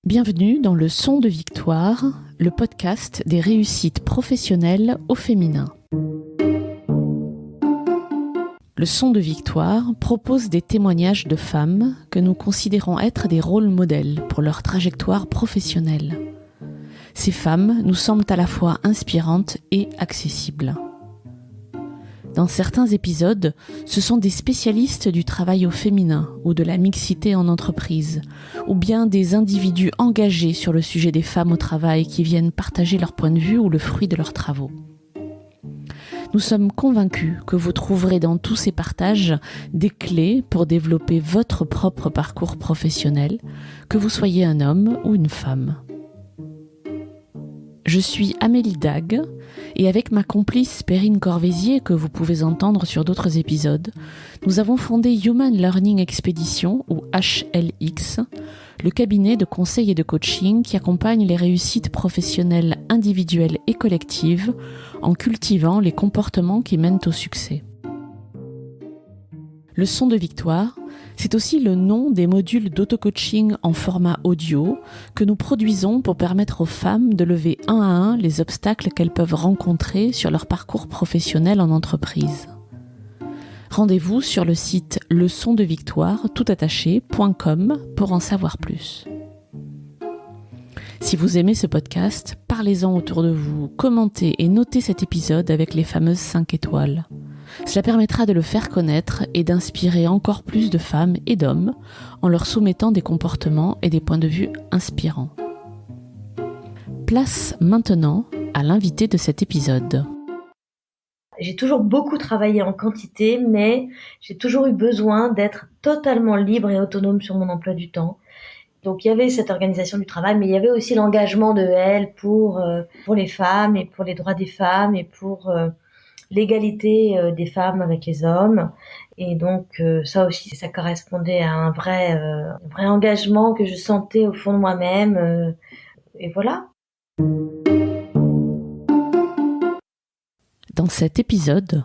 Bienvenue dans Le Son de Victoire, le podcast des réussites professionnelles au féminin. Le Son de Victoire propose des témoignages de femmes que nous considérons être des rôles modèles pour leur trajectoire professionnelle. Ces femmes nous semblent à la fois inspirantes et accessibles. Dans certains épisodes, ce sont des spécialistes du travail au féminin ou de la mixité en entreprise, ou bien des individus engagés sur le sujet des femmes au travail qui viennent partager leur point de vue ou le fruit de leurs travaux. Nous sommes convaincus que vous trouverez dans tous ces partages des clés pour développer votre propre parcours professionnel, que vous soyez un homme ou une femme. Je suis Amélie Dague et avec ma complice Perrine Corvézier, que vous pouvez entendre sur d'autres épisodes, nous avons fondé Human Learning Expedition, ou HLX, le cabinet de conseil et de coaching qui accompagne les réussites professionnelles individuelles et collectives en cultivant les comportements qui mènent au succès. Le Son de Victoire, c'est aussi le nom des modules d'auto-coaching en format audio que nous produisons pour permettre aux femmes de lever un à un les obstacles qu'elles peuvent rencontrer sur leur parcours professionnel en entreprise. Rendez-vous sur le site leçondevictoire.com pour en savoir plus. Si vous aimez ce podcast, parlez-en autour de vous, commentez et notez cet épisode avec les fameuses 5 étoiles. Cela permettra de le faire connaître et d'inspirer encore plus de femmes et d'hommes en leur soumettant des comportements et des points de vue inspirants. Place maintenant à l'invité de cet épisode. J'ai toujours beaucoup travaillé en quantité, mais j'ai toujours eu besoin d'être totalement libre et autonome sur mon emploi du temps. Donc il y avait cette organisation du travail, mais il y avait aussi l'engagement de elle pour les femmes et pour les droits des femmes et pour l'égalité des femmes avec les hommes. Et donc ça aussi, ça correspondait à un vrai engagement que je sentais au fond de moi-même. Et voilà. Dans cet épisode,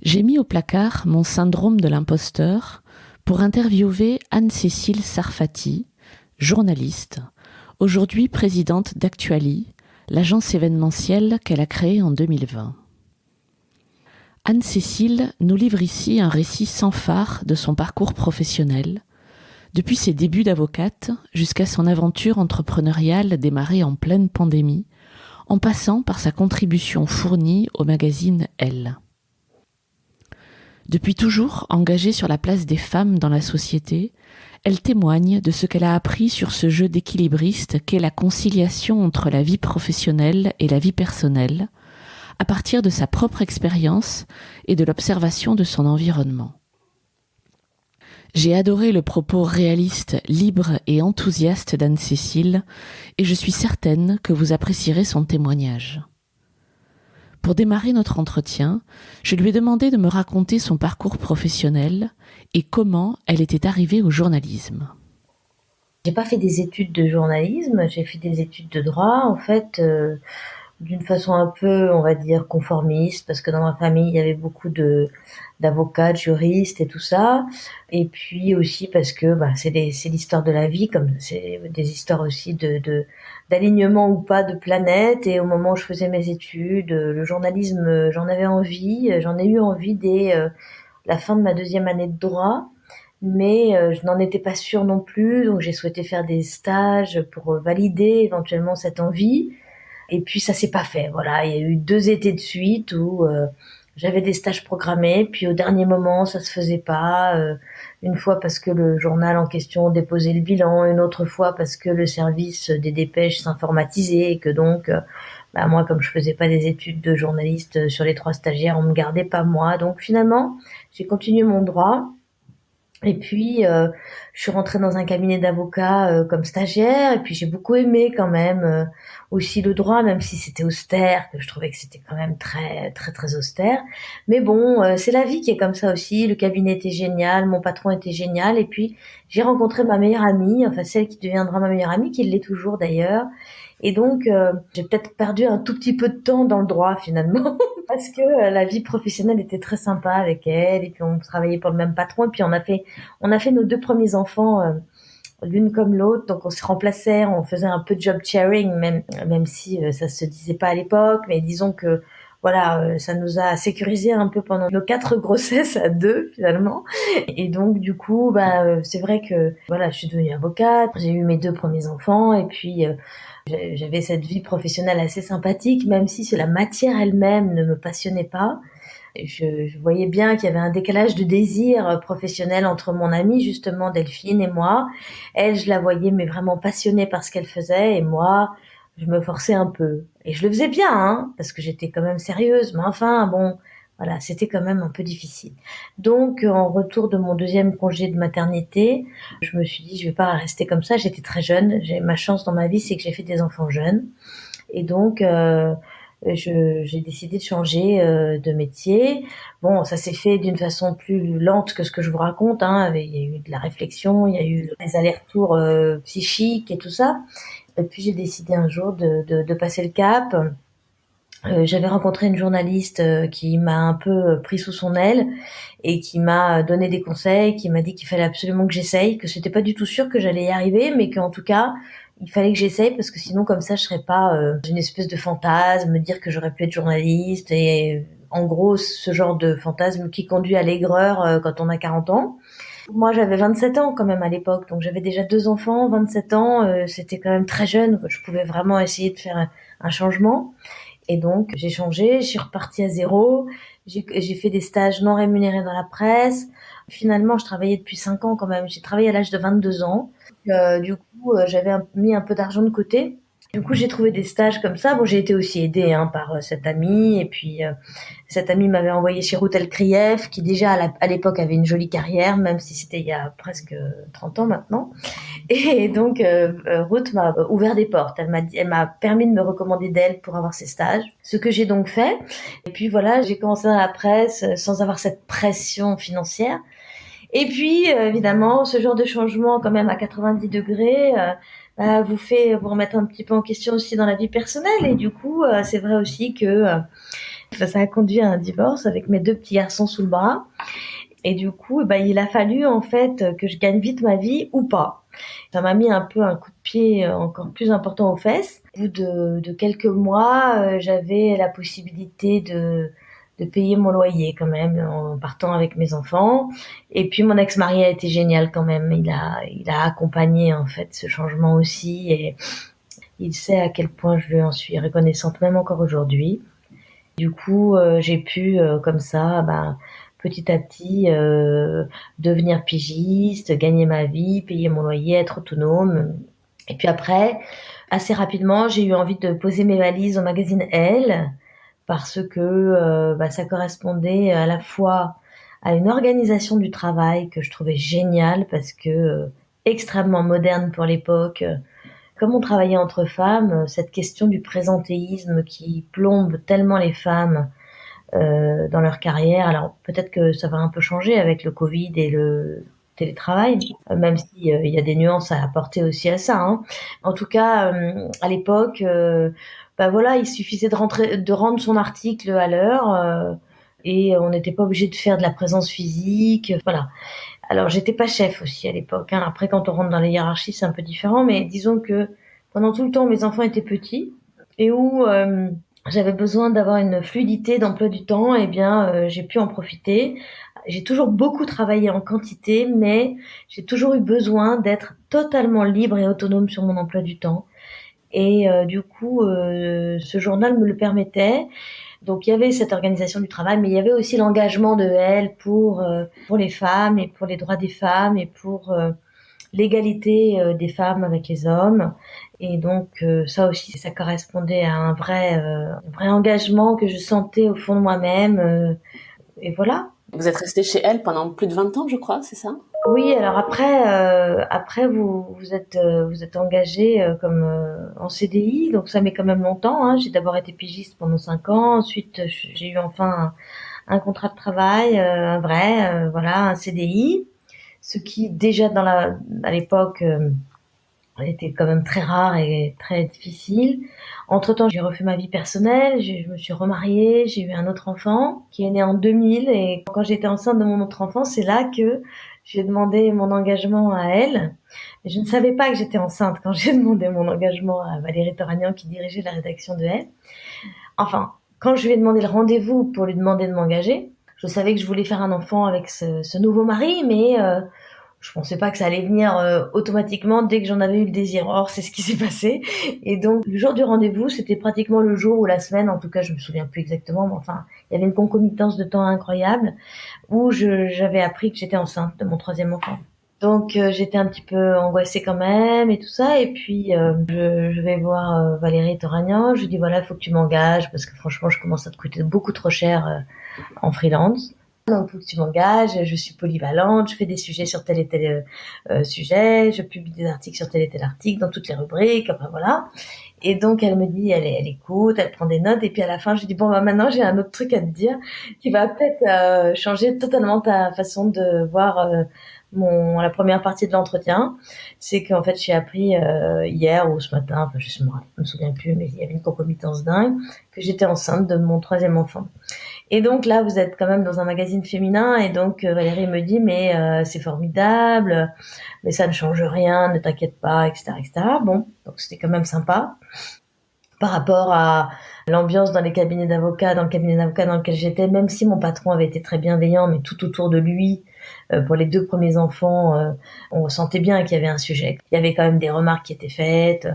j'ai mis au placard mon syndrome de l'imposteur pour interviewer Anne-Cécile Sarfati, journaliste, aujourd'hui présidente d'Actuali, l'agence événementielle qu'elle a créée en 2020. Anne-Cécile nous livre ici un récit sans phare de son parcours professionnel, depuis ses débuts d'avocate jusqu'à son aventure entrepreneuriale démarrée en pleine pandémie, en passant par sa contribution fournie au magazine Elle. Depuis toujours engagée sur la place des femmes dans la société, elle témoigne de ce qu'elle a appris sur ce jeu d'équilibriste qu'est la conciliation entre la vie professionnelle et la vie personnelle, à partir de sa propre expérience et de l'observation de son environnement. J'ai adoré le propos réaliste, libre et enthousiaste d'Anne-Cécile et je suis certaine que vous apprécierez son témoignage. Pour démarrer notre entretien, je lui ai demandé de me raconter son parcours professionnel et comment elle était arrivée au journalisme. J'ai pas fait des études de journalisme, j'ai fait des études de droit, en fait, d'une façon un peu, on va dire, conformiste, parce que dans ma famille, il y avait beaucoup d'avocats, de juristes et tout ça. Et puis aussi parce que c'est l'histoire de la vie, comme c'est des histoires aussi d'alignement ou pas de planètes. Et au moment où je faisais mes études, le journalisme, j'en ai eu envie dès la fin de ma 2e année de droit. Mais je n'en étais pas sûre non plus, donc j'ai souhaité faire des stages pour valider éventuellement cette envie. Et puis ça s'est pas fait. Voilà, il y a eu 2 étés de suite où j'avais des stages programmés, puis au dernier moment ça se faisait pas. Une fois parce que le journal en question déposait le bilan, une autre fois parce que le service des dépêches s'informatisait et que donc moi comme je faisais pas des études de journaliste sur les 3 stagiaires, on me gardait pas moi. Donc finalement, j'ai continué mon droit. Et puis, je suis rentrée dans un cabinet d'avocats comme stagiaire. Et puis, j'ai beaucoup aimé quand même aussi le droit, même si c'était austère, que je trouvais que c'était quand même très, très, très austère. Mais bon, c'est la vie qui est comme ça aussi. Le cabinet était génial, mon patron était génial. Et puis, j'ai rencontré ma meilleure amie, enfin celle qui deviendra ma meilleure amie, qui l'est toujours d'ailleurs. Et donc, j'ai peut-être perdu un tout petit peu de temps dans le droit finalement, parce que la vie professionnelle était très sympa avec elle. Et puis, on travaillait pour le même patron. Et puis, on a fait nos 2 premiers enfants l'une comme l'autre. Donc on se remplaçait, on faisait un peu de job sharing, même si ça se disait pas à l'époque. Mais disons que voilà, ça nous a sécurisé un peu pendant nos 4 grossesses à 2 finalement. Et donc du coup, c'est vrai que voilà, je suis devenue avocate, j'ai eu mes 2 premiers enfants et puis j'avais cette vie professionnelle assez sympathique, même si la matière elle-même ne me passionnait pas. Je voyais bien qu'il y avait un décalage de désir professionnel entre mon amie, justement, Delphine et moi. Elle, je la voyais, mais vraiment passionnée par ce qu'elle faisait, et moi, je me forçais un peu. Et je le faisais bien, hein, parce que j'étais quand même sérieuse, mais enfin, bon, voilà, c'était quand même un peu difficile. Donc, en retour de mon 2e congé de maternité, je me suis dit, je vais pas rester comme ça. J'étais très jeune. Ma chance dans ma vie, c'est que j'ai fait des enfants jeunes. Et donc, j'ai décidé de changer de métier. Bon, ça s'est fait d'une façon plus lente que ce que je vous raconte, hein. Il y a eu de la réflexion, il y a eu des allers-retours psychiques et tout ça. Et puis j'ai décidé un jour de passer le cap. J'avais rencontré une journaliste qui m'a un peu pris sous son aile et qui m'a donné des conseils, qui m'a dit qu'il fallait absolument que j'essaye, que c'était pas du tout sûr que j'allais y arriver, mais qu'en tout cas, il fallait que j'essaye parce que sinon comme ça je serais pas une espèce de fantasme, me dire que j'aurais pu être journaliste et en gros ce genre de fantasme qui conduit à l'aigreur quand on a 40 ans. Moi j'avais 27 ans quand même à l'époque, donc j'avais déjà 2 enfants, 27 ans, c'était quand même très jeune, je pouvais vraiment essayer de faire un changement. Et donc, j'ai changé, je suis repartie à zéro. J'ai fait des stages non rémunérés dans la presse. Finalement, je travaillais depuis 5 ans quand même. J'ai travaillé à l'âge de 22 ans. Du coup, j'avais mis un peu d'argent de côté. Du coup, j'ai trouvé des stages comme ça. Bon, j'ai été aussi aidée par cette amie. Et puis, cette amie m'avait envoyé chez Ruth Elkrief, qui déjà à l'époque avait une jolie carrière, même si c'était il y a presque 30 ans maintenant. Et donc, Ruth m'a ouvert des portes. Elle m'a permis de me recommander d'elle pour avoir ses stages. Ce que j'ai donc fait. Et puis voilà, j'ai commencé dans la presse sans avoir cette pression financière. Et puis, évidemment, ce genre de changement, quand même, à 90 degrés, vous fait vous remettre un petit peu en question aussi dans la vie personnelle. Et du coup, c'est vrai aussi que ça a conduit à un divorce avec mes 2 petits garçons sous le bras. Et du coup, il a fallu en fait que je gagne vite ma vie ou pas. Ça m'a mis un peu un coup de pied encore plus important aux fesses. Au bout de quelques mois, j'avais la possibilité de payer mon loyer quand même en partant avec mes enfants. Et puis mon ex-mari a été génial quand même. Il a accompagné en fait ce changement aussi et il sait à quel point je lui en suis reconnaissante même encore aujourd'hui. Du coup, j'ai pu comme ça, petit à petit, devenir pigiste, gagner ma vie, payer mon loyer, être autonome. Et puis après, assez rapidement, j'ai eu envie de poser mes valises au magazine Elle parce que ça correspondait à la fois à une organisation du travail que je trouvais géniale parce que extrêmement moderne pour l'époque. Comme on travaillait entre femmes, cette question du présentéisme qui plombe tellement les femmes dans leur carrière. Alors peut-être que ça va un peu changer avec le Covid et le télétravail, même si il y a des nuances à apporter aussi à ça, hein. En tout cas, à l'époque, voilà, il suffisait de rendre son article à l'heure et on n'était pas obligé de faire de la présence physique. Voilà. Alors j'étais pas chef aussi à l'époque, hein. Après, quand on rentre dans les hiérarchies, c'est un peu différent, mais disons que pendant tout le temps, mes enfants étaient petits et où j'avais besoin d'avoir une fluidité d'emploi du temps, eh bien, j'ai pu en profiter. J'ai toujours beaucoup travaillé en quantité, mais j'ai toujours eu besoin d'être totalement libre et autonome sur mon emploi du temps. Et du coup, ce journal me le permettait. Donc, il y avait cette organisation du travail, mais il y avait aussi l'engagement de Elle pour les femmes et pour les droits des femmes et pour l'égalité des femmes avec les hommes. Et donc ça aussi, ça correspondait à un vrai engagement que je sentais au fond de moi-même. Et voilà. Vous êtes resté chez Elle pendant plus de 20 ans, je crois, c'est ça? Oui, alors après vous êtes engagé comme en CDI, donc ça met quand même longtemps, hein. J'ai d'abord été pigiste pendant 5 ans, ensuite j'ai eu enfin un contrat de travail, un vrai, voilà, un CDI, ce qui déjà à l'époque était quand même très rare et très difficile. Entre-temps, j'ai refait ma vie personnelle, je me suis remariée, j'ai eu un autre enfant qui est né en 2000 et quand j'étais enceinte de mon autre enfant, c'est là que j'ai demandé mon engagement à elle. Je ne savais pas que j'étais enceinte quand j'ai demandé mon engagement à Valérie Toragnan qui dirigeait la rédaction de Elle. Enfin, quand je lui ai demandé le rendez-vous pour lui demander de m'engager, je savais que je voulais faire un enfant avec ce nouveau mari, mais je pensais pas que ça allait venir automatiquement dès que j'en avais eu le désir. Or, c'est ce qui s'est passé. Et donc, le jour du rendez-vous, c'était pratiquement le jour ou la semaine, en tout cas, je me souviens plus exactement, mais enfin, il y avait une concomitance de temps incroyable où j'avais appris que j'étais enceinte de mon troisième enfant. Donc j'étais un petit peu angoissée quand même et tout ça. Et puis je vais voir Valérie Toragnan. Je lui dis voilà, il faut que tu m'engages parce que franchement, je commence à te coûter beaucoup trop cher en freelance. Donc, il faut que tu m'engages, je suis polyvalente, je fais des sujets sur tel et tel sujet, je publie des articles sur tel et tel article dans toutes les rubriques, enfin voilà. Et donc, elle me dit, elle écoute, elle prend des notes, et puis à la fin, je lui dis, bon, bah maintenant, j'ai un autre truc à te dire qui va peut-être changer totalement ta façon de voir la première partie de l'entretien. C'est qu'en fait, j'ai appris hier ou ce matin, enfin, je me souviens plus, mais il y avait une concomitance dingue, que j'étais enceinte de mon troisième enfant. Et donc là, vous êtes quand même dans un magazine féminin et donc Valérie me dit mais c'est formidable, mais ça ne change rien, ne t'inquiète pas, etc., etc. Bon, donc c'était quand même sympa par rapport à l'ambiance dans les cabinets d'avocats, dans le cabinet d'avocats dans lequel j'étais, même si mon patron avait été très bienveillant, mais tout autour de lui, pour les deux premiers enfants, on sentait bien qu'il y avait un sujet. Il y avait quand même des remarques qui étaient faites.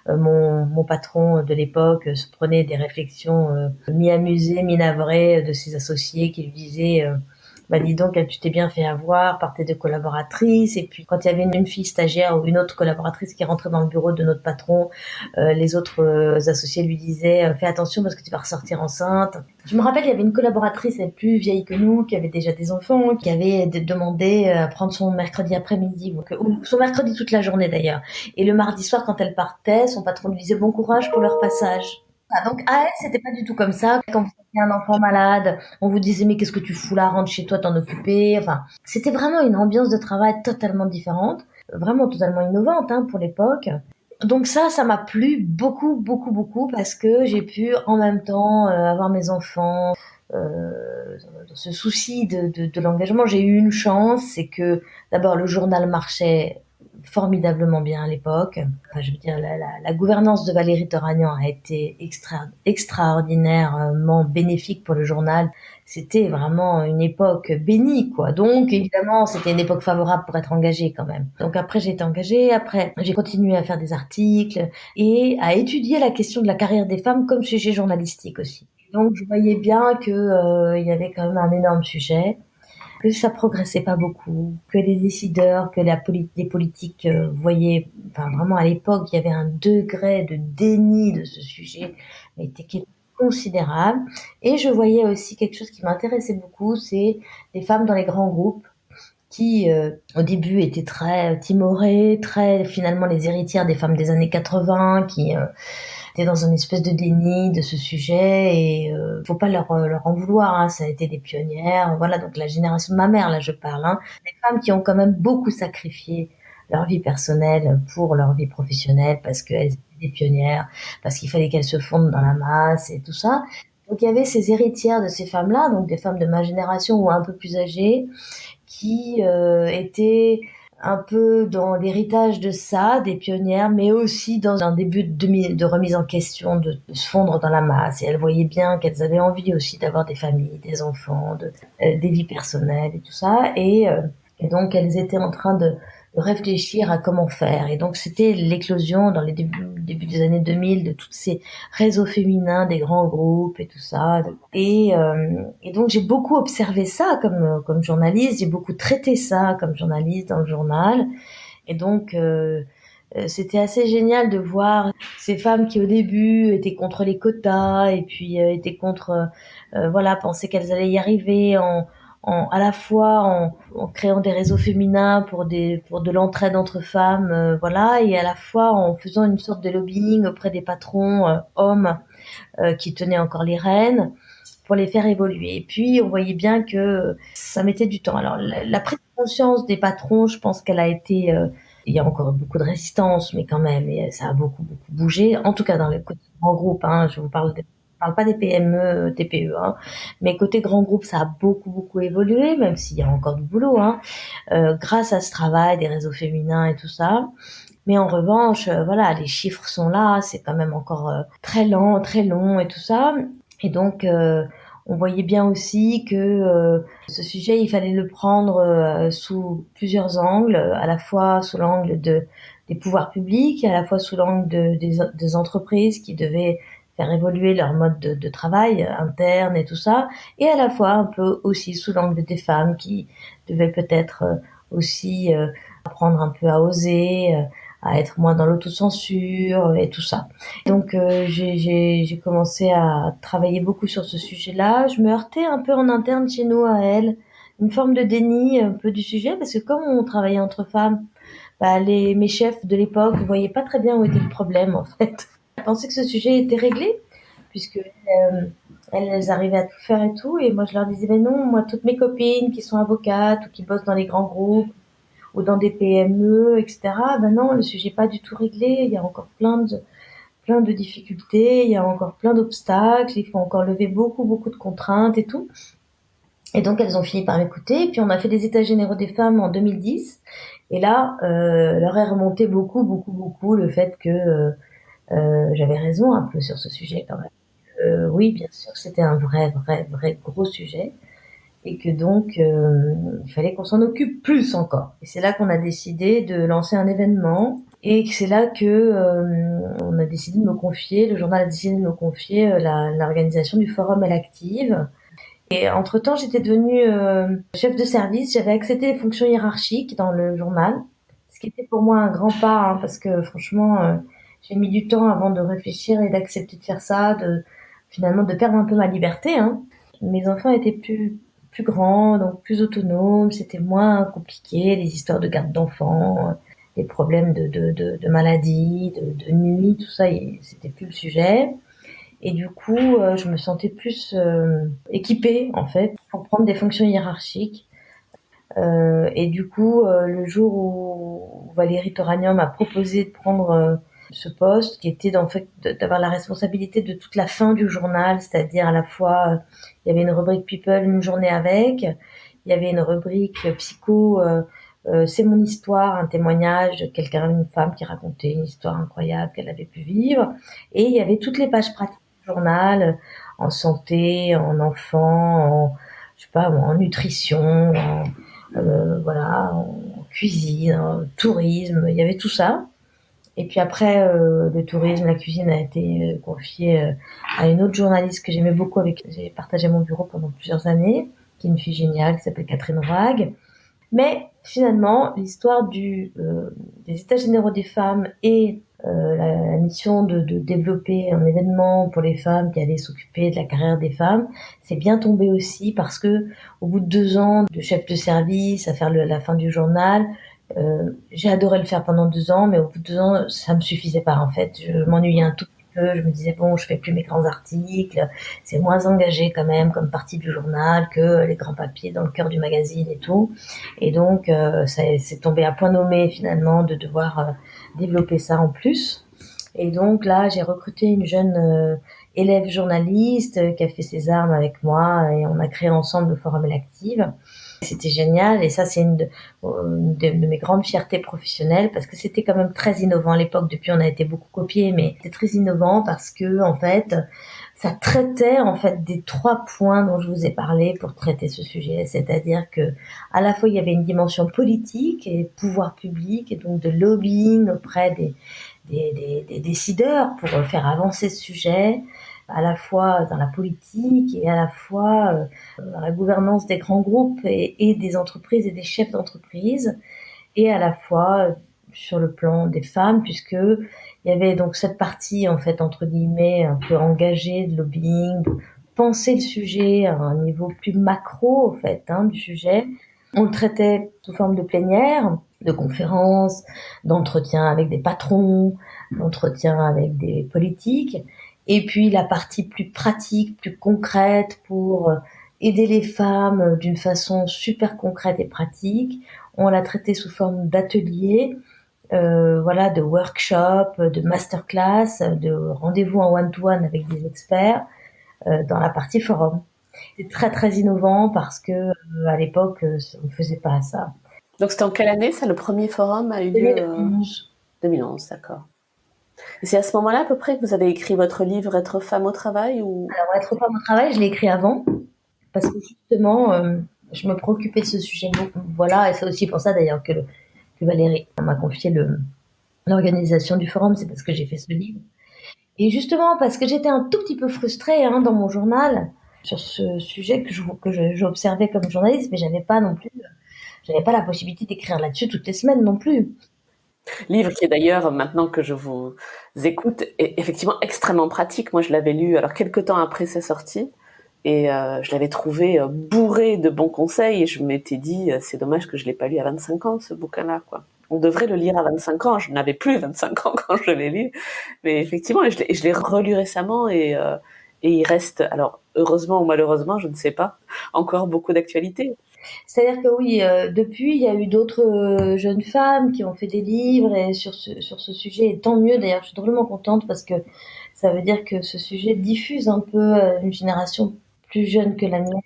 Mon patron de l'époque se prenait des réflexions mi-amusées, mi-navrées de ses associés qui lui disaient bah dis donc, tu t'es bien fait avoir par tes deux collaboratrices. Et puis quand il y avait une fille stagiaire ou une autre collaboratrice qui rentrait dans le bureau de notre patron, les autres associés lui disaient fais attention parce que tu vas ressortir enceinte. Je me rappelle, il y avait une collaboratrice, elle plus vieille que nous, qui avait déjà des enfants, qui avait demandé à prendre son mercredi après-midi, ou son mercredi toute la journée d'ailleurs. Et le mardi soir, quand elle partait, son patron lui disait bon courage pour leur passage. Ah, donc à elle, c'était pas du tout comme ça. Quand vous aviez un enfant malade, on vous disait mais qu'est-ce que tu fous là, rentre chez toi, t'en occuper. Enfin, c'était vraiment une ambiance de travail totalement différente, vraiment totalement innovante pour l'époque. Donc ça m'a plu beaucoup, beaucoup, beaucoup parce que j'ai pu en même temps avoir mes enfants. Dans ce souci de l'engagement, j'ai eu une chance, c'est que d'abord le journal marchait formidablement bien à l'époque. Enfin, je veux dire, la gouvernance de Valérie Toragnan a été extraordinairement bénéfique pour le journal. C'était vraiment une époque bénie, quoi. Donc, évidemment, c'était une époque favorable pour être engagée quand même. Donc après, j'ai été engagée. Après, j'ai continué à faire des articles et à étudier la question de la carrière des femmes comme sujet journalistique aussi. Donc, je voyais bien que il y avait quand même un énorme sujet, que ça progressait pas beaucoup, que les décideurs, que les politiques voyaient, enfin vraiment à l'époque, il y avait un degré de déni de ce sujet, mais qui était considérable. Et je voyais aussi quelque chose qui m'intéressait beaucoup, c'est les femmes dans les grands groupes qui, au début, étaient très timorées, très finalement les héritières des femmes des années 80, qui étaient dans une espèce de déni de ce sujet et faut pas leur en vouloir, ça a été des pionnières, voilà, donc la génération de ma mère, là je parle, des femmes qui ont quand même beaucoup sacrifié leur vie personnelle pour leur vie professionnelle parce qu'elles étaient des pionnières, parce qu'il fallait qu'elles se fondent dans la masse et tout ça. Donc il y avait ces héritières de ces femmes-là, donc des femmes de ma génération ou un peu plus âgées, qui étaient un peu dans l'héritage de ça, des pionnières, mais aussi dans un début de remise en question, de se fondre dans la masse. Et elles voyaient bien qu'elles avaient envie aussi d'avoir des familles, des enfants, des vies personnelles et tout ça. Et donc elles étaient en train de réfléchir à comment faire. Et donc c'était l'éclosion dans les début des années 2000 de tous ces réseaux féminins, des grands groupes et tout ça. Et donc j'ai beaucoup observé ça comme journaliste, j'ai beaucoup traité ça comme journaliste dans le journal. Et donc c'était assez génial de voir ces femmes qui au début étaient contre les quotas et puis étaient contre voilà, pensaient qu'elles allaient y arriver à la fois en créant des réseaux féminins pour de l'entraide entre femmes, voilà, et à la fois en faisant une sorte de lobbying auprès des patrons hommes qui tenaient encore les rênes pour les faire évoluer. Et puis on voyait bien que ça mettait du temps. Alors la prise de conscience des patrons, je pense qu'elle a été Il y a encore beaucoup de résistance, mais quand même, et ça a beaucoup, beaucoup bougé. En tout cas, dans les côté grands groupes, hein, je parle pas des PME, TPE, hein, mais côté grand groupe, ça a beaucoup, beaucoup évolué, même s'il y a encore du boulot, hein, grâce à ce travail des réseaux féminins et tout ça. Mais en revanche, voilà, les chiffres sont là, c'est quand même encore très lent, très long et tout ça. Et donc, on voyait bien aussi que ce sujet, il fallait le prendre sous plusieurs angles, à la fois sous l'angle des pouvoirs publics, à la fois sous l'angle des entreprises qui devaient faire évoluer leur mode de travail interne et tout ça, et à la fois un peu aussi sous l'angle des femmes qui devaient peut-être aussi apprendre un peu à oser, à être moins dans l'autocensure et tout ça. Donc j'ai commencé à travailler beaucoup sur ce sujet-là. Je me heurtais un peu en interne chez nous à elle, une forme de déni un peu du sujet, parce que comme on travaillait entre femmes, bah, mes chefs de l'époque ne voyaient pas très bien où était le problème en fait. Ils pensaient que ce sujet était réglé, puisque elles arrivaient à tout faire et tout, et moi je leur disais, mais non, moi toutes mes copines qui sont avocates ou qui bossent dans les grands groupes, ou dans des PME, etc. Ben non, le sujet n'est pas du tout réglé. Il y a encore plein de difficultés. Il y a encore plein d'obstacles. Il faut encore lever beaucoup, beaucoup de contraintes et tout. Et donc, elles ont fini par m'écouter. Et puis, on a fait des états généraux des femmes en 2010. Et là, leur est remonté beaucoup, beaucoup, beaucoup le fait que j'avais raison un peu sur ce sujet quand même. Oui, bien sûr, c'était un vrai, vrai, vrai gros sujet. Et que donc il fallait qu'on s'en occupe plus encore. Et c'est là qu'on a décidé de lancer un événement, et c'est là que on a décidé de me confier, le journal a décidé de me confier l'organisation du forum Elle Active. Et entre-temps, j'étais devenue chef de service, j'avais accepté les fonctions hiérarchiques dans le journal, ce qui était pour moi un grand pas, hein, parce que franchement, j'ai mis du temps avant de réfléchir et d'accepter de faire ça, finalement de perdre un peu ma liberté, hein. Mes enfants étaient plus grands, donc plus autonomes, c'était moins compliqué, les histoires de garde d'enfants, les problèmes de maladie, de nuit, tout ça, c'était plus le sujet. Et du coup, je me sentais plus équipée, en fait, pour prendre des fonctions hiérarchiques. Et du coup, le jour où Valérie Toragnan m'a proposé de prendre ce poste, qui était en fait d'avoir la responsabilité de toute la fin du journal, c'est-à-dire à la fois, il y avait une rubrique People, une journée avec, il y avait une rubrique Psycho, c'est mon histoire, un témoignage de quelqu'un, une femme qui racontait une histoire incroyable qu'elle avait pu vivre, et il y avait toutes les pages pratiques du journal, en santé, en enfants, je sais pas, en nutrition, voilà, en cuisine, en tourisme, il y avait tout ça. Et puis après, le tourisme, la cuisine a été confiée à une autre journaliste que j'aimais beaucoup, avec qui j'ai partagé mon bureau pendant plusieurs années, qui est une fille géniale qui s'appelle Catherine Roig. Mais finalement, l'histoire des États généraux des femmes et la mission de développer un événement pour les femmes qui allait s'occuper de la carrière des femmes, c'est bien tombé aussi, parce que au bout de 2 ans de chef de service à faire la fin du journal, j'ai adoré le faire pendant 2 ans, mais au bout de 2 ans, ça me suffisait pas en fait. Je m'ennuyais un tout petit peu. Je me disais bon, je fais plus mes grands articles, c'est moins engagé quand même comme partie du journal que les grands papiers dans le cœur du magazine et tout. Et donc, c'est tombé à point nommé finalement de devoir développer ça en plus. Et donc là, j'ai recruté une jeune élève journaliste qui a fait ses armes avec moi, et on a créé ensemble le Forum Elle Active. C'était génial, et ça c'est une de mes grandes fiertés professionnelles, parce que c'était quand même très innovant à l'époque. Depuis, on a été beaucoup copié, mais c'était très innovant parce que en fait, ça traitait en fait des 3 points dont je vous ai parlé pour traiter ce sujet. C'est-à-dire que à la fois il y avait une dimension politique et pouvoir public, et donc de lobbying auprès des décideurs pour faire avancer ce sujet, à la fois dans la politique et à la fois dans la gouvernance des grands groupes et des entreprises et des chefs d'entreprise, et à la fois sur le plan des femmes, puisque il y avait donc cette partie en fait entre guillemets un peu engagée de lobbying, de penser le sujet à un niveau plus macro en fait, hein, du sujet. On le traitait sous forme de plénière, de conférences, d'entretiens avec des patrons, d'entretiens avec des politiques, et puis la partie plus pratique, plus concrète pour aider les femmes d'une façon super concrète et pratique. On l'a traité sous forme d'ateliers, voilà, de workshops, de masterclass, de rendez-vous en one-to-one avec des experts dans la partie forum. C'est très très innovant parce que à l'époque on ne faisait pas ça. Donc c'était en quelle année ça, le premier forum a eu lieu 2011. 2011, d'accord. Et c'est à ce moment-là à peu près que vous avez écrit votre livre Être femme au travail ou... Alors être femme au travail, je l'ai écrit avant parce que justement je me préoccupais de ce sujet. Voilà, et c'est aussi pour ça d'ailleurs que Valérie m'a confié l'organisation du forum, c'est parce que j'ai fait ce livre. Et justement parce que j'étais un tout petit peu frustrée dans mon journal sur ce sujet que j'observais comme journaliste, mais j'avais pas la possibilité d'écrire là-dessus toutes les semaines non plus. Livre qui est d'ailleurs, maintenant que je vous écoute, est effectivement extrêmement pratique. Moi, je l'avais lu alors quelques temps après sa sortie et je l'avais trouvé bourré de bons conseils et je m'étais dit, c'est dommage que je l'ai pas lu à 25 ans, ce bouquin-là, quoi. On devrait le lire à 25 ans. Je n'avais plus 25 ans quand je l'ai lu, mais effectivement, je l'ai relu récemment et il reste, alors heureusement ou malheureusement, je ne sais pas, encore beaucoup d'actualité. C'est-à-dire que oui, depuis, il y a eu d'autres jeunes femmes qui ont fait des livres et sur ce sujet, et tant mieux d'ailleurs, je suis drôlement contente parce que ça veut dire que ce sujet diffuse un peu une génération plus jeune que la mienne.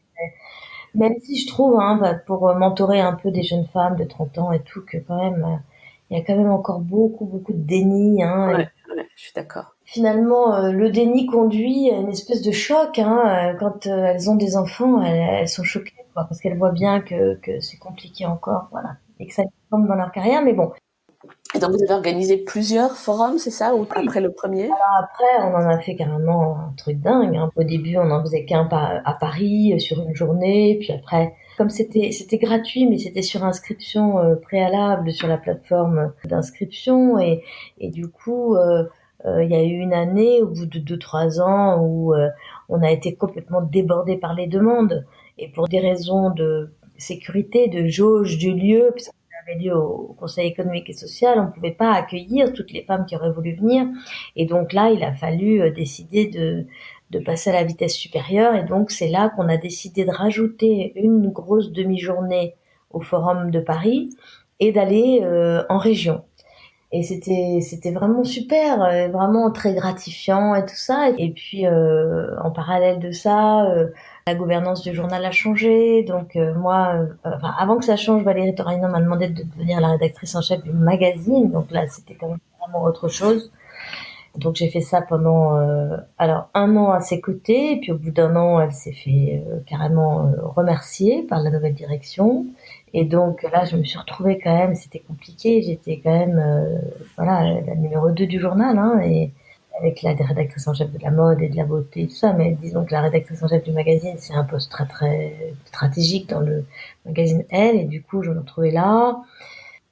Même si je trouve, pour mentorer un peu des jeunes femmes de 30 ans et tout, que quand même, il y a quand même encore beaucoup, beaucoup de déni. Ouais, ouais, je suis d'accord. Finalement, le déni conduit à une espèce de choc. Quand elles ont des enfants, elles sont choquées, quoi, parce qu'elles voient bien que c'est compliqué encore, voilà, et que ça les tombe dans leur carrière. Mais bon, Et donc vous avez organisé plusieurs forums, c'est ça, ou après le premier? après, on en a fait carrément un truc dingue. Au début, on en faisait qu'un à Paris sur une journée, puis après, comme c'était gratuit, mais c'était sur inscription préalable sur la plateforme d'inscription, et du coup, il y a eu une année, au bout de 2-3 ans, où on a été complètement débordé par les demandes, et pour des raisons de sécurité, de jauge du lieu, puisque ça avait lieu au Conseil économique et social, on ne pouvait pas accueillir toutes les femmes qui auraient voulu venir. Et donc là, il a fallu décider de passer à la vitesse supérieure. Et donc, c'est là qu'on a décidé de rajouter une grosse demi-journée au Forum de Paris et d'aller en région. Et c'était vraiment super, vraiment très gratifiant et tout ça. Et puis en parallèle de ça, la gouvernance du journal a changé. Donc moi, enfin, avant que ça change, Valérie Torino m'a demandé de devenir la rédactrice en chef du magazine. Donc là, c'était quand même vraiment autre chose. Donc j'ai fait ça pendant alors 1 an à ses côtés. Et puis au bout d'1 an, elle s'est fait carrément remercier par la nouvelle direction. Et donc là, je me suis retrouvée quand même, c'était compliqué. J'étais quand même, voilà, la numéro 2 du journal, et avec la rédactrice en chef de la mode et de la beauté et tout ça. Mais disons que la rédactrice en chef du magazine, c'est un poste très très stratégique dans le magazine Elle. Et du coup, je me retrouvais là.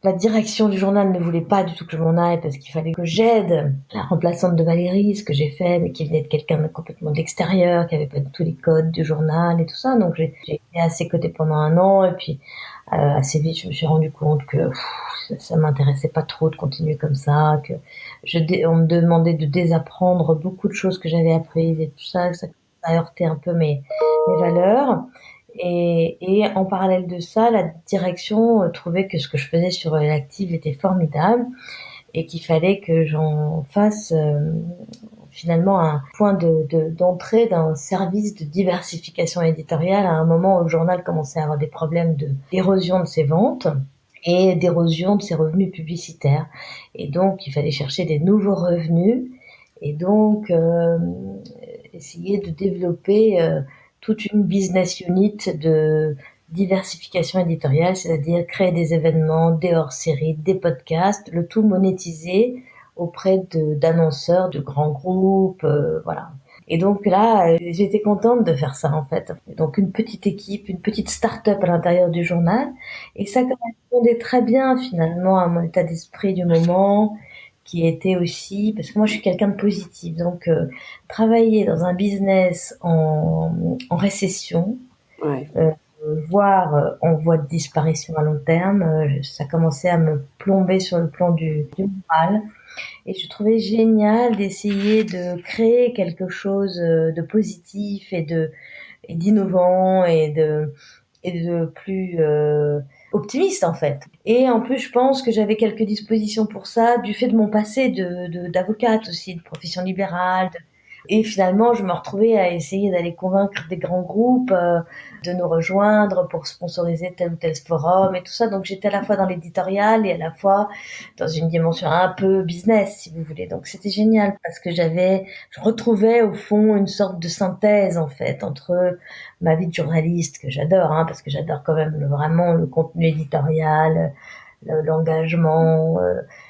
La direction du journal ne voulait pas du tout que je m'en aille parce qu'il fallait que j'aide la remplaçante de Valérie, ce que j'ai fait, mais qui venait de quelqu'un de complètement de l'extérieur, qui avait pas du tout les codes du journal et tout ça. Donc j'ai été à ses côtés pendant 1 an, et puis assez vite je me suis rendu compte que ça m'intéressait pas trop de continuer comme ça, que on me demandait de désapprendre beaucoup de choses que j'avais apprises et tout ça, que ça a heurté un peu mes valeurs. Et en parallèle de ça, la direction trouvait que ce que je faisais sur l'active était formidable et qu'il fallait que j'en fasse finalement un point d'entrée d'un service de diversification éditoriale à un moment où le journal commençait à avoir des problèmes d'érosion de ses ventes et d'érosion de ses revenus publicitaires. Et donc, il fallait chercher des nouveaux revenus et donc essayer de développer toute une business unit de diversification éditoriale, c'est-à-dire créer des événements, des hors-séries, des podcasts, le tout monétisé auprès d'annonceurs, de grands groupes, voilà. Et donc là, j'étais contente de faire ça en fait. Donc une petite équipe, une petite start-up à l'intérieur du journal, et ça correspondait très bien finalement à mon état d'esprit du moment, qui était aussi, parce que moi je suis quelqu'un de positif, donc travailler dans un business en récession, Ouais. voire en voie de disparition à long terme, ça commençait à me plomber sur le plan du moral. Et je trouvais génial d'essayer de créer quelque chose de positif et d'innovant et de plus optimiste en fait. Et en plus, je pense que j'avais quelques dispositions pour ça, du fait de mon passé d'avocate aussi, de profession libérale. Et finalement, je me retrouvais à essayer d'aller convaincre des grands groupes de nous rejoindre pour sponsoriser tel ou tel forum et tout ça. Donc j'étais à la fois dans l'éditorial et à la fois dans une dimension un peu business, si vous voulez. Donc c'était génial parce que je retrouvais au fond une sorte de synthèse en fait entre ma vie de journaliste que j'adore, hein, parce que j'adore quand même vraiment le contenu éditorial, l'engagement,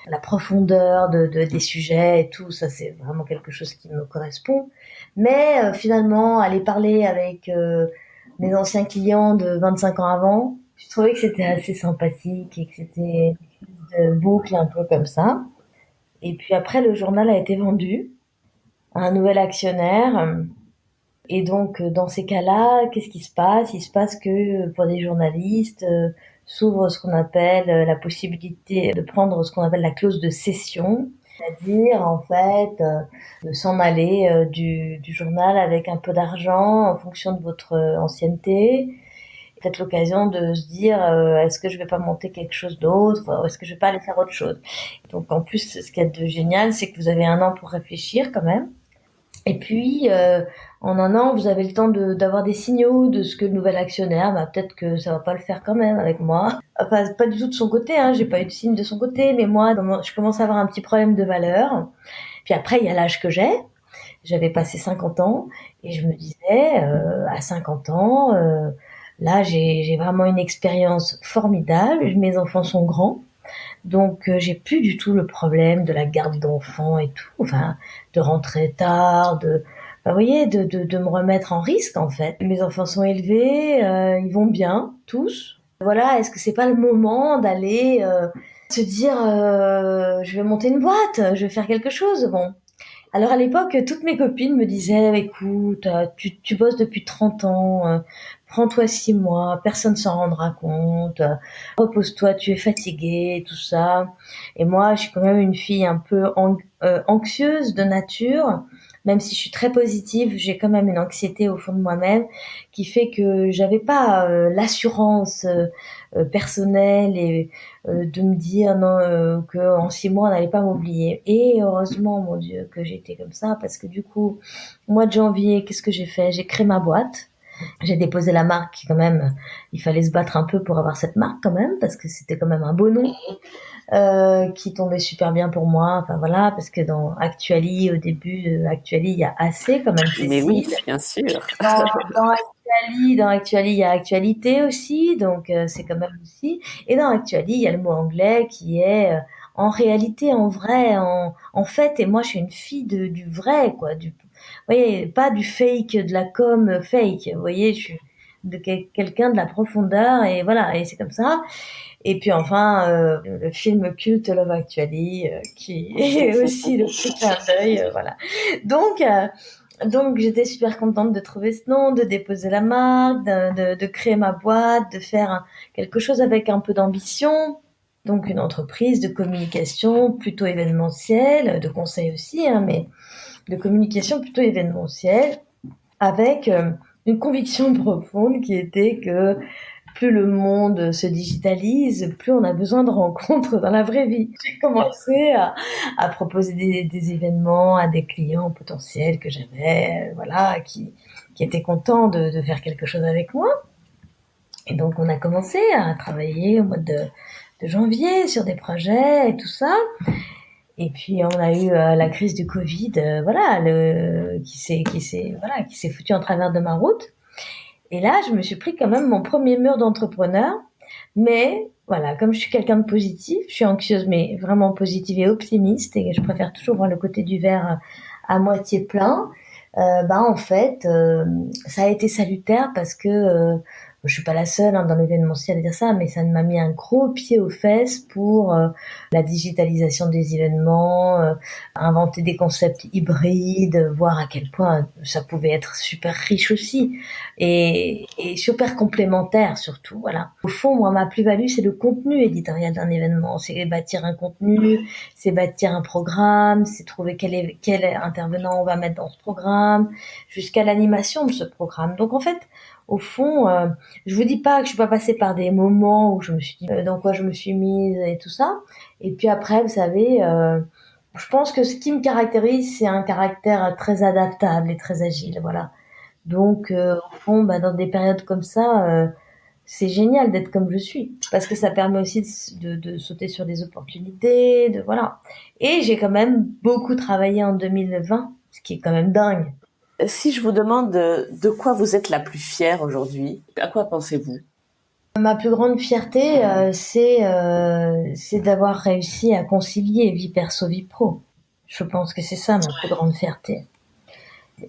la profondeur des sujets et tout, ça c'est vraiment quelque chose qui me correspond. Mais finalement, aller parler avec mes anciens clients de 25 ans avant, je trouvais que c'était assez sympathique et que c'était une boucle un peu comme ça. Et puis après, le journal a été vendu à un nouvel actionnaire. Et donc, dans ces cas-là, qu'est-ce qui se passe? Il se passe que pour des journalistes, s'ouvre ce qu'on appelle la possibilité de prendre ce qu'on appelle la clause de cession, c'est-à-dire en fait de s'en aller du journal avec un peu d'argent en fonction de votre ancienneté. Peut-être l'occasion de se dire est-ce que je vais pas monter quelque chose d'autre, ou est-ce que je vais pas aller faire autre chose. Donc en plus, ce qu'il y a de génial, c'est que vous avez un an pour réfléchir quand même. Et puis, en un an, vous avez le temps d'avoir des signaux de ce que le nouvel actionnaire, peut-être que ça va pas le faire quand même avec moi. Enfin, pas du tout de son côté, hein, j'ai pas eu de signe de son côté, mais moi, je commence à avoir un petit problème de valeur. Puis après, il y a l'âge que j'ai. J'avais passé 50 ans et je me disais, à 50 ans, là, j'ai vraiment une expérience formidable. Mes enfants sont grands. Donc j'ai plus du tout le problème de la garde d'enfants et tout, enfin de rentrer tard, vous voyez, de me remettre en risque en fait. Mes enfants sont élevés, ils vont bien tous. Voilà, est-ce que c'est pas le moment d'aller se dire je vais monter une boîte, je vais faire quelque chose. Bon. Alors à l'époque, toutes mes copines me disaient écoute, tu bosses depuis 30 ans, prends-toi 6 mois, personne s'en rendra compte, repose-toi, tu es fatiguée, tout ça. Et moi, je suis quand même une fille un peu anxieuse de nature, même si je suis très positive, j'ai quand même une anxiété au fond de moi-même qui fait que j'avais pas l'assurance personnelle et de me dire non que en 6 mois on n'allait pas m'oublier. Et heureusement, mon Dieu, que j'étais comme ça parce que du coup, au mois de janvier, qu'est-ce que j'ai fait? J'ai créé ma boîte. J'ai déposé la marque quand même. Il fallait se battre un peu pour avoir cette marque quand même parce que c'était quand même un beau nom qui tombait super bien pour moi. Enfin voilà, parce que dans Actuali, au début, Actuali, il y a AC quand même, Mais oui, Cécile. bien sûr. Dans Actuali, il y a actualité aussi, donc c'est quand même aussi. Et dans Actuali, il y a le mot anglais qui est en réalité, en vrai, en fait. Et moi, je suis une fille du vrai, quoi. Vous voyez, pas du fake, de la com fake. Vous voyez, je suis de quelqu'un de la profondeur et voilà. Et c'est comme ça. Et puis enfin, le film culte Love Actually, qui est aussi le petit clin d'œil, voilà. Donc, donc j'étais super contente de trouver ce nom, de déposer la marque, de créer ma boîte, de faire quelque chose avec un peu d'ambition. Donc une entreprise de communication plutôt événementielle, de conseil aussi, hein, mais de communication plutôt événementielle, avec une conviction profonde qui était que plus le monde se digitalise, plus on a besoin de rencontres dans la vraie vie. J'ai commencé à proposer des événements à des clients potentiels que j'avais, voilà, qui étaient contents de faire quelque chose avec moi. Et donc, on a commencé à travailler au mois de janvier sur des projets et tout ça. Et puis, on a eu la crise du Covid, voilà, qui s'est foutu en travers de ma route. Et là, je me suis pris quand même mon premier mur d'entrepreneur. Mais voilà, comme je suis quelqu'un de positif, je suis anxieuse, mais vraiment positive et optimiste, et je préfère toujours voir le côté du verre à moitié plein. En fait, ça a été salutaire parce que je suis pas la seule dans l'événementiel à dire ça, mais ça m'a mis un gros pied aux fesses pour la digitalisation des événements, inventer des concepts hybrides, voir à quel point ça pouvait être super riche aussi et super complémentaire surtout. Voilà. Au fond, moi, ma plus-value, c'est le contenu éditorial d'un événement. C'est bâtir un contenu, c'est bâtir un programme, c'est trouver quel intervenant on va mettre dans ce programme, jusqu'à l'animation de ce programme. Donc en fait, au fond, je vous dis pas que je suis pas passée par des moments où je me suis dit dans quoi je me suis mise et tout ça. Et puis après, vous savez, je pense que ce qui me caractérise, c'est un caractère très adaptable et très agile, voilà. Donc, au fond, dans des périodes comme ça, c'est génial d'être comme je suis, parce que ça permet aussi de sauter sur des opportunités, de voilà. Et j'ai quand même beaucoup travaillé en 2020, ce qui est quand même dingue. Si je vous demande de quoi vous êtes la plus fière aujourd'hui, à quoi pensez-vous? Ma plus grande fierté, c'est d'avoir réussi à concilier vie perso, vie pro. Je pense que c'est ça ma plus grande fierté.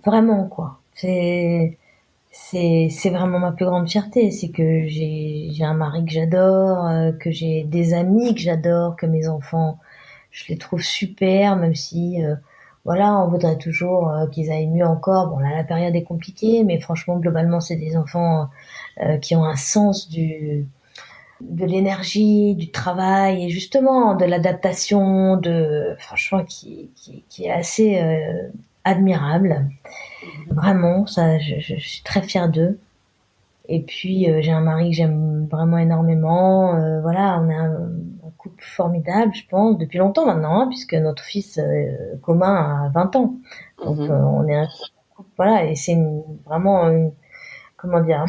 Vraiment quoi. C'est vraiment ma plus grande fierté, c'est que j'ai un mari que j'adore, que j'ai des amis que j'adore, que mes enfants, je les trouve super, même si voilà, on voudrait toujours qu'ils aillent mieux encore. Bon là, la période est compliquée, mais franchement, globalement, c'est des enfants qui ont un sens de l'énergie, du travail et justement de l'adaptation, franchement, qui est assez admirable. Vraiment, ça, je suis très fière d'eux. Et puis j'ai un mari que j'aime vraiment énormément. Voilà, on est un couple formidable, je pense, depuis longtemps maintenant, hein, puisque notre fils commun a 20 ans. Donc on est un couple, voilà, et c'est vraiment comment dire.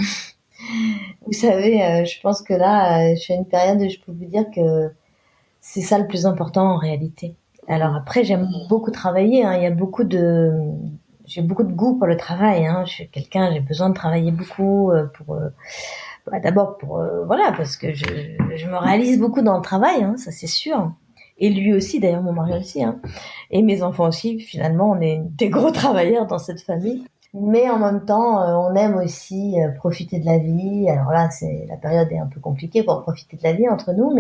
Vous savez, je pense que là, je suis à une période où je peux vous dire que c'est ça le plus important en réalité. Alors après, j'aime beaucoup travailler. Hein. Il y a j'ai beaucoup de goût pour le travail. Hein. Je suis quelqu'un, j'ai besoin de travailler beaucoup d'abord pour voilà, parce que je me réalise beaucoup dans le travail, hein, ça c'est sûr. Et lui aussi, d'ailleurs, mon mari aussi, hein. Et mes enfants aussi. Finalement, on est des gros travailleurs dans cette famille. Mais en même temps, on aime aussi profiter de la vie. Alors là, la période est un peu compliquée pour profiter de la vie entre nous,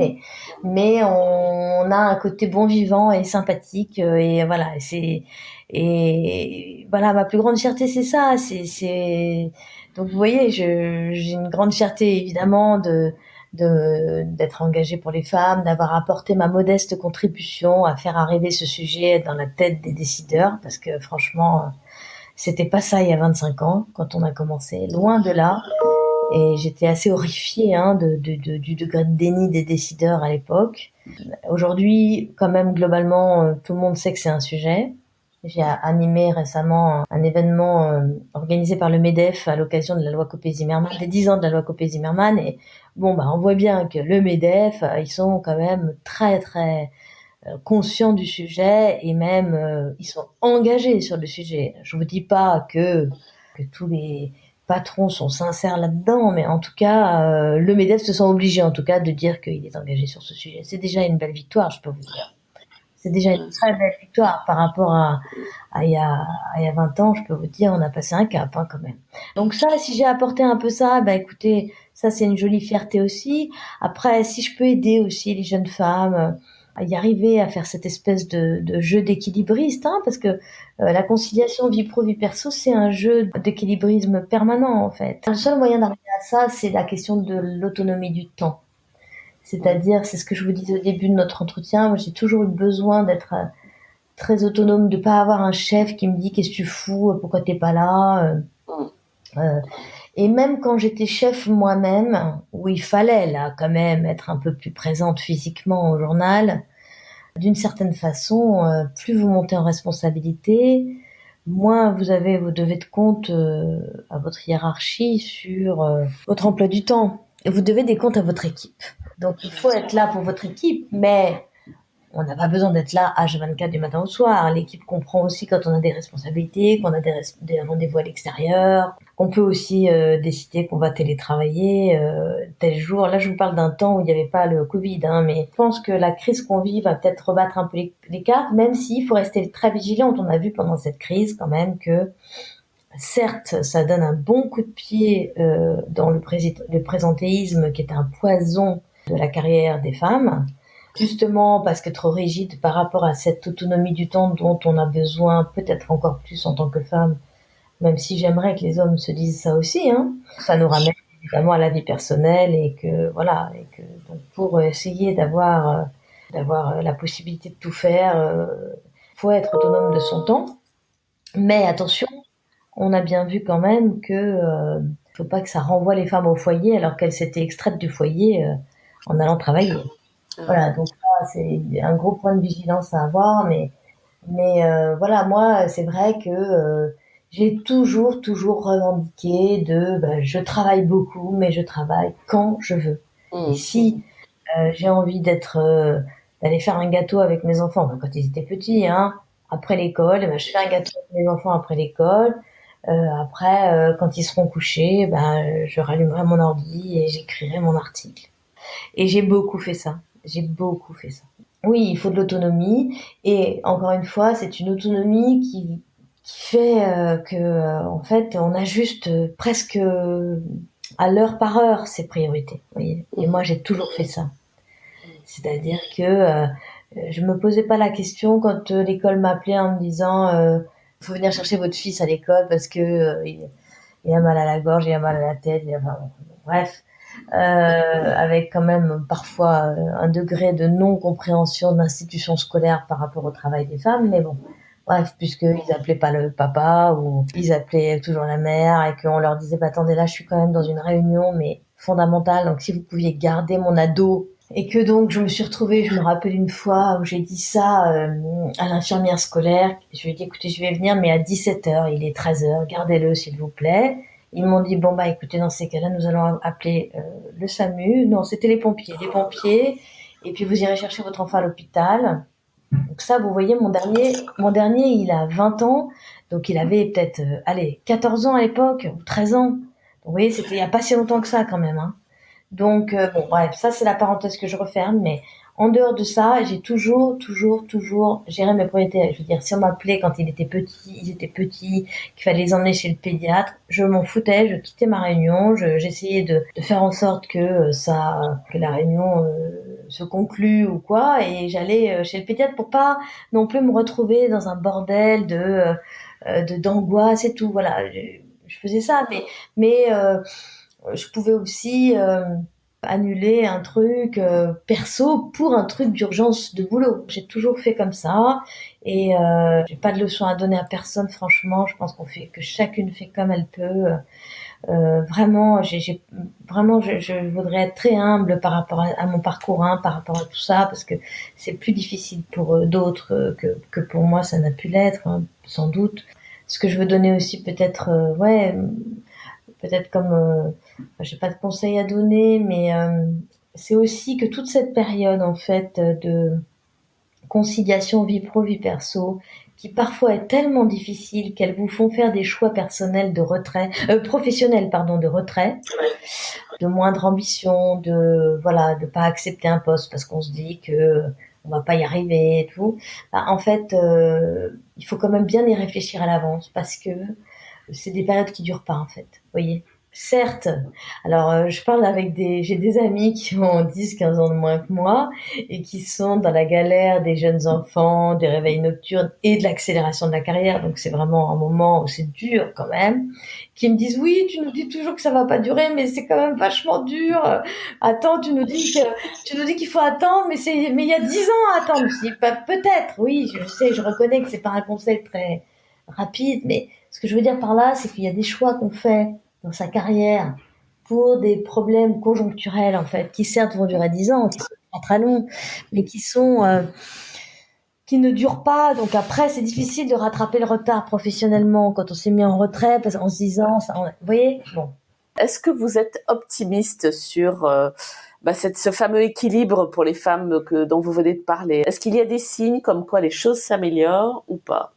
mais on a un côté bon vivant et sympathique et voilà. Et voilà, ma plus grande fierté, c'est ça. Donc vous voyez, j'ai une grande fierté évidemment d'être engagée pour les femmes, d'avoir apporté ma modeste contribution à faire arriver ce sujet dans la tête des décideurs, parce que franchement c'était pas ça il y a 25 ans, quand on a commencé, loin de là. Et j'étais assez horrifiée hein, du degré de déni des décideurs à l'époque. Aujourd'hui, quand même, globalement, tout le monde sait que c'est un sujet. J'ai animé récemment un événement organisé par le MEDEF à l'occasion de la loi Copé-Zimmermann, des 10 ans de la loi Copé-Zimmermann. Et bon, on voit bien que le MEDEF, ils sont quand même très, très conscients du sujet et même ils sont engagés sur le sujet. Je vous dis pas que tous les patrons sont sincères là-dedans, mais en tout cas, le MEDEF se sent obligé en tout cas de dire qu'il est engagé sur ce sujet. C'est déjà une belle victoire, je peux vous dire. C'est déjà une très belle victoire par rapport à il y a 20 ans, je peux vous dire, on a passé un cap hein, quand même. Donc ça, si j'ai apporté un peu ça, écoutez, ça c'est une jolie fierté aussi. Après, si je peux aider aussi les jeunes femmes à y arriver à faire cette espèce de jeu d'équilibriste, hein, parce que la conciliation vie pro vie perso, c'est un jeu d'équilibrisme permanent en fait. Le seul moyen d'arriver à ça, c'est la question de l'autonomie du temps. C'est-à-dire, c'est ce que je vous disais au début de notre entretien, moi j'ai toujours eu besoin d'être très autonome, de pas avoir un chef qui me dit qu'est-ce que tu fous, pourquoi t'es pas là. Et même quand j'étais chef moi-même, où il fallait là quand même être un peu plus présente physiquement au journal, d'une certaine façon, plus vous montez en responsabilité, moins vous devez de compte à votre hiérarchie sur votre emploi du temps. Et vous devez des comptes à votre équipe. Donc il faut être là pour votre équipe, mais on n'a pas besoin d'être là H24 du matin au soir. L'équipe comprend aussi quand on a des responsabilités, qu'on a des rendez-vous à l'extérieur, qu'on peut aussi décider qu'on va télétravailler tel jour. Là, je vous parle d'un temps où il n'y avait pas le Covid, hein, mais je pense que la crise qu'on vit va peut-être rebattre un peu les cartes, même s'il faut rester très vigilant. On a vu pendant cette crise quand même que certes, ça donne un bon coup de pied dans le présentéisme qui est un poison de la carrière des femmes, justement parce que trop rigide par rapport à cette autonomie du temps dont on a besoin peut-être encore plus en tant que femme, même si j'aimerais que les hommes se disent ça aussi, hein. Ça nous ramène évidemment à la vie personnelle et que voilà, et que donc pour essayer d'avoir la possibilité de tout faire, faut être autonome de son temps. Mais attention, on a bien vu quand même que faut pas que ça renvoie les femmes au foyer alors qu'elles s'étaient extraites du foyer en allant travailler. Voilà, donc ça, c'est un gros point de vigilance à avoir, mais voilà, moi, c'est vrai que j'ai toujours revendiqué je travaille beaucoup, mais je travaille quand je veux. Et si j'ai envie d'aller faire un gâteau avec mes enfants, quand ils étaient petits, hein, après l'école, je fais un gâteau avec mes enfants après l'école. Après, quand ils seront couchés, je rallumerai mon ordi et j'écrirai mon article. Et j'ai beaucoup fait ça. Oui, il faut de l'autonomie. Et encore une fois, c'est une autonomie qui fait que, en fait, on ajuste presque à l'heure par heure ses priorités. Vous voyez. Et moi, j'ai toujours fait ça. C'est-à-dire que je me posais pas la question quand l'école m'appelait en me disant faut venir chercher votre fils à l'école parce que il a mal à la gorge, il a mal à la tête, bref. Avec quand même parfois un degré de non-compréhension de l'institution scolaire par rapport au travail des femmes, mais bon, bref, puisqu'ils appelaient pas le papa ou ils appelaient toujours la mère et qu'on leur disait attendez, là je suis quand même dans une réunion mais fondamentale, donc si vous pouviez garder mon ado. Et que donc je me rappelle une fois où j'ai dit ça à l'infirmière scolaire, je lui ai dit écoutez, je vais venir mais à 17h, il est 13h, gardez-le s'il vous plaît. Ils m'ont dit écoutez, dans ces cas-là, nous allons appeler le SAMU. Non, c'était les pompiers, et puis vous irez chercher votre enfant à l'hôpital. Donc ça, vous voyez, mon dernier, il a 20 ans, donc il avait peut-être 14 ans à l'époque, ou 13 ans. Donc, vous voyez, c'était il y a pas si longtemps que ça quand même, hein. Donc bref, ça c'est la parenthèse que je referme, mais en dehors de ça, j'ai toujours géré mes priorités. Je veux dire, si on m'appelait quand ils étaient petits, qu'il fallait les emmener chez le pédiatre, je m'en foutais, je quittais ma réunion, j'essayais de faire en sorte que la réunion se conclue ou quoi, et j'allais chez le pédiatre pour pas non plus me retrouver dans un bordel d'angoisse et tout. Voilà, je faisais ça, mais je pouvais aussi annuler un truc perso pour un truc d'urgence de boulot. J'ai toujours fait comme ça et j'ai pas de leçon à donner à personne, franchement. Je pense que chacune fait comme elle peut. Vraiment, je voudrais être très humble par rapport à mon parcours, hein, par rapport à tout ça, parce que c'est plus difficile pour d'autres que pour moi, ça n'a pu l'être, hein, sans doute. Ce que je veux donner aussi peut-être, peut-être comme j'ai pas de conseils à donner, mais c'est aussi que toute cette période en fait de conciliation vie pro vie perso, qui parfois est tellement difficile qu'elles vous font faire des choix personnels de retrait, professionnels pardon, de retrait, de moindre ambition, de pas accepter un poste parce qu'on se dit que on va pas y arriver et tout. En fait, il faut quand même bien y réfléchir à l'avance parce que c'est des périodes qui durent pas en fait, vous voyez. Certes, alors je parle j'ai des amis qui ont 10-15 ans de moins que moi et qui sont dans la galère des jeunes enfants, des réveils nocturnes et de l'accélération de la carrière, donc c'est vraiment un moment où c'est dur quand même, qui me disent oui, tu nous dis toujours que ça va pas durer, mais c'est quand même vachement dur. Attends, tu nous dis qu'il faut attendre, mais il y a 10 ans à attendre. Je dis peut-être, oui, je sais, je reconnais que c'est pas un conseil très rapide, mais ce que je veux dire par là, c'est qu'il y a des choix qu'on fait dans sa carrière pour des problèmes conjoncturels en fait, qui certes vont durer 10 ans, qui sont pas très longs, mais qui ne durent pas. Donc après, c'est difficile de rattraper le retard professionnellement quand on s'est mis en retrait, parce qu'en se disant, vous voyez, bon. Est-ce que vous êtes optimiste sur ce fameux équilibre pour les femmes dont vous venez de parler? Est-ce qu'il y a des signes comme quoi les choses s'améliorent ou pas?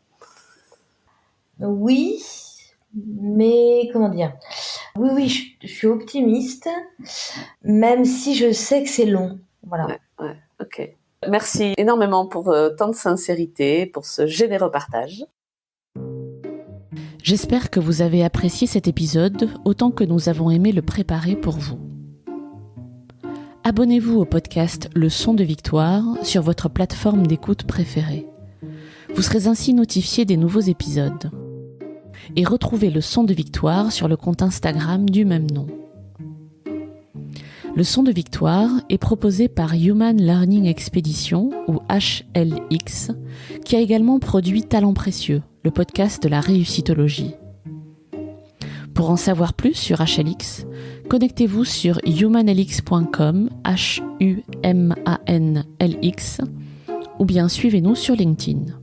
Oui, mais comment dire? Oui, je suis optimiste, même si je sais que c'est long. Voilà. Ouais, ok. Merci énormément pour tant de sincérité, pour ce généreux partage. J'espère que vous avez apprécié cet épisode autant que nous avons aimé le préparer pour vous. Abonnez-vous au podcast Le Son de Victoire sur votre plateforme d'écoute préférée. Vous serez ainsi notifié des nouveaux épisodes. Et retrouvez Le Son de Victoire sur le compte Instagram du même nom. Le Son de Victoire est proposé par Human Learning Expedition, ou HLX, qui a également produit Talents Précieux, le podcast de la réussitologie. Pour en savoir plus sur HLX, connectez-vous sur humanlx.com, HUMANLX, ou bien suivez-nous sur LinkedIn.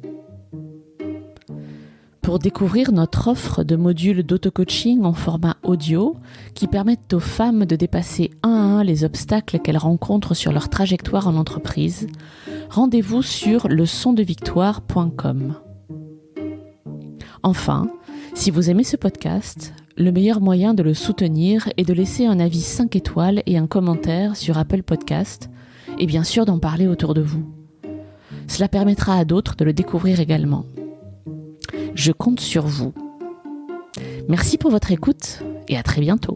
Pour découvrir notre offre de modules d'auto-coaching en format audio qui permettent aux femmes de dépasser un à un les obstacles qu'elles rencontrent sur leur trajectoire en entreprise, rendez-vous sur leçondevictoire.com. Enfin, si vous aimez ce podcast, le meilleur moyen de le soutenir est de laisser un avis 5 étoiles et un commentaire sur Apple Podcast et bien sûr d'en parler autour de vous. Cela permettra à d'autres de le découvrir également. Je compte sur vous. Merci pour votre écoute et à très bientôt.